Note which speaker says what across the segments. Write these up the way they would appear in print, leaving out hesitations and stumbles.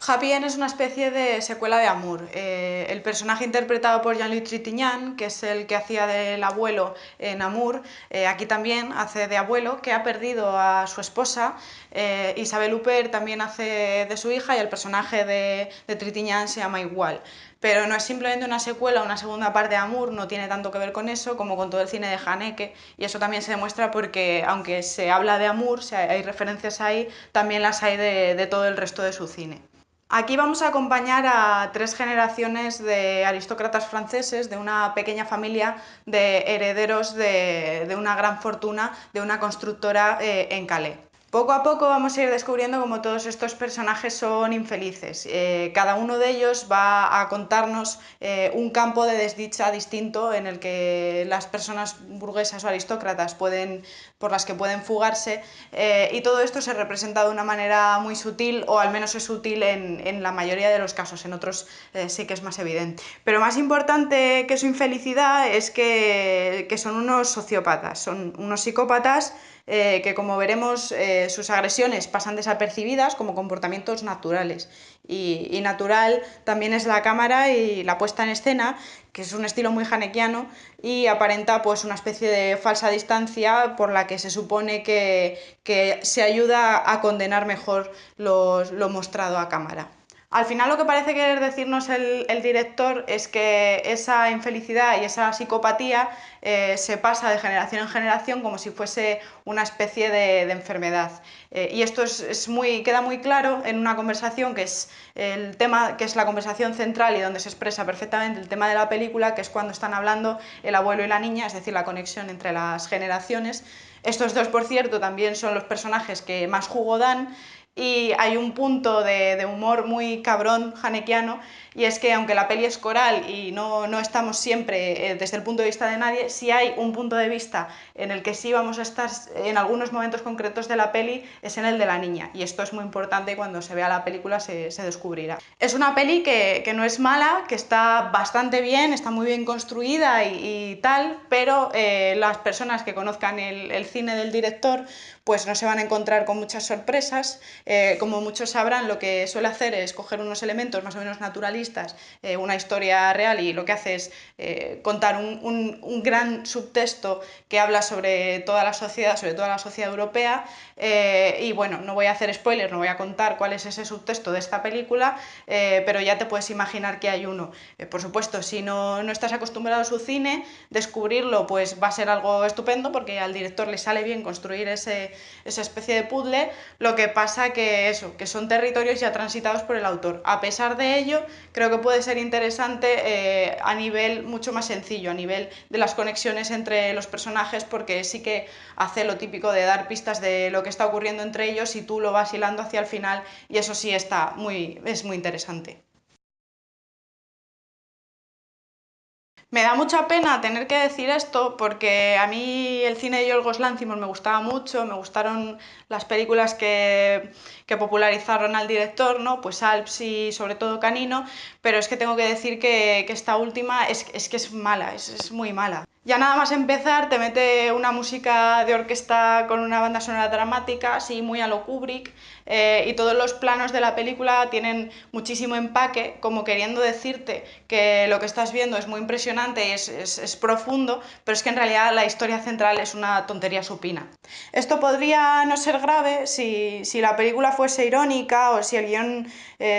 Speaker 1: Happy End es una especie de secuela de Amour. El personaje interpretado por Jean-Louis Trintignant, que es el que hacía del abuelo en Amour, aquí también hace de abuelo, que ha perdido a su esposa. Isabelle Huppert también hace de su hija y el personaje de Trintignant se llama igual. Pero no es simplemente una secuela o una segunda parte de Amour, no tiene tanto que ver con eso como con todo el cine de Haneke, y eso también se demuestra porque, aunque se habla de Amour, hay referencias ahí, también las hay de todo el resto de su cine. Aquí vamos a acompañar a tres generaciones de aristócratas franceses de una pequeña familia de herederos de una gran fortuna de una constructora en Calais. Poco a poco vamos a ir descubriendo cómo todos estos personajes son infelices. Cada uno de ellos va a contarnos un campo de desdicha distinto en el que las personas burguesas o aristócratas por las que pueden fugarse, y todo esto se representa de una manera muy sutil, o al menos es sutil en la mayoría de los casos, en otros sí que es más evidente. Pero más importante que su infelicidad es que son unos sociópatas, son unos psicópatas que, como veremos, sus agresiones pasan desapercibidas como comportamientos naturales. Y natural también es la cámara y la puesta en escena, que es un estilo muy hanekiano y aparenta pues una especie de falsa distancia por la que se supone que se ayuda a condenar mejor lo mostrado a cámara. Al final lo que parece querer decirnos el director es que esa infelicidad y esa psicopatía se pasa de generación en generación como si fuese una especie de enfermedad. Y esto queda muy claro en una conversación que es el tema, que es la conversación central y donde se expresa perfectamente el tema de la película, que es cuando están hablando el abuelo y la niña, es decir, la conexión entre las generaciones. Estos dos, por cierto, también son los personajes que más jugo dan, y hay un punto de humor muy cabrón hanekiano, y es que aunque la peli es coral y no estamos siempre desde el punto de vista de nadie, sí hay un punto de vista en el que sí vamos a estar en algunos momentos concretos de la peli, es en el de la niña, y esto es muy importante y cuando se vea la película se descubrirá. Es una peli que no es mala, que está bastante bien, está muy bien construida y tal, pero las personas que conozcan el cine del director pues no se van a encontrar con muchas sorpresas. Como muchos sabrán, lo que suele hacer es coger unos elementos más o menos naturalistas, una historia real, y lo que hace es contar un gran subtexto que habla sobre toda la sociedad europea, y bueno, no voy a hacer spoilers, no voy a contar cuál es ese subtexto de esta película, pero ya te puedes imaginar que hay uno. Por supuesto, si no estás acostumbrado a su cine, descubrirlo pues va a ser algo estupendo porque al director le sale bien construir esa especie de puzzle. Lo que pasa que son territorios ya transitados por el autor. A pesar de ello, creo que puede ser interesante a nivel mucho más sencillo, a nivel de las conexiones entre los personajes, porque sí que hace lo típico de dar pistas de lo que está ocurriendo entre ellos y tú lo vas hilando hacia el final, y eso sí es muy interesante. Me da mucha pena tener que decir esto porque a mí el cine de Yorgos Lanthimos me gustaba mucho, me gustaron las películas que popularizaron al director, ¿no? Pues Alps y sobre todo Canino, pero es que tengo que decir que esta última es que es mala, es muy mala. Ya nada más empezar te mete una música de orquesta con una banda sonora dramática, así muy a lo Kubrick, y todos los planos de la película tienen muchísimo empaque, como queriendo decirte que lo que estás viendo es muy impresionante y es profundo, pero es que en realidad la historia central es una tontería supina. Esto podría no ser grave si la película fuese irónica o si el guión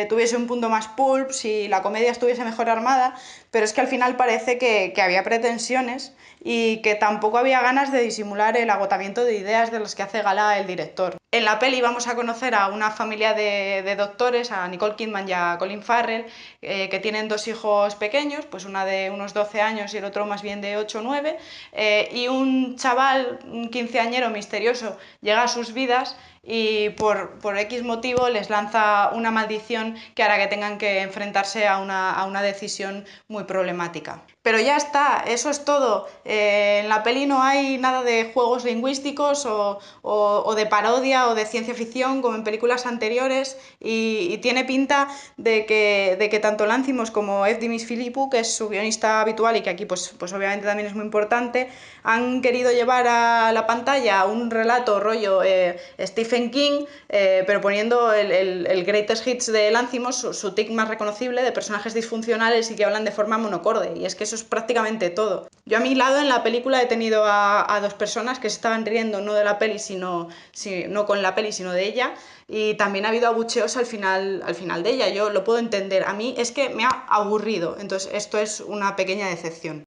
Speaker 1: tuviese un punto más pulp, si la comedia estuviese mejor armada, pero es que al final parece que había pretensiones y que tampoco había ganas de disimular el agotamiento de ideas de los que hace gala el director. En la peli vamos a conocer a una familia de doctores, a Nicole Kidman y a Colin Farrell, que tienen dos hijos pequeños, pues una de unos 12 años y el otro más bien de 8 o 9, y un chaval, un quinceañero misterioso, llega a sus vidas y por X motivo les lanza una maldición que hará que tengan que enfrentarse a una decisión muy problemática. Pero ya está, eso es todo. En la peli no hay nada de juegos lingüísticos o de parodia o de ciencia ficción como en películas anteriores y tiene pinta de que tanto Lanthimos como Evdimis Filippou, que es su guionista habitual y que aquí pues obviamente también es muy importante, han querido llevar a la pantalla un relato rollo Stephen King, pero poniendo el greatest hits de Lanthimos, su tic más reconocible de personajes disfuncionales y que hablan de forma monocorde. Y es que eso es prácticamente todo. Yo a mi lado en la película he tenido a dos personas que se estaban riendo no de la peli, no con la peli, sino de ella. Y también ha habido abucheos al final de ella. Yo lo puedo entender. A mí es que me ha aburrido. Entonces esto es una pequeña decepción.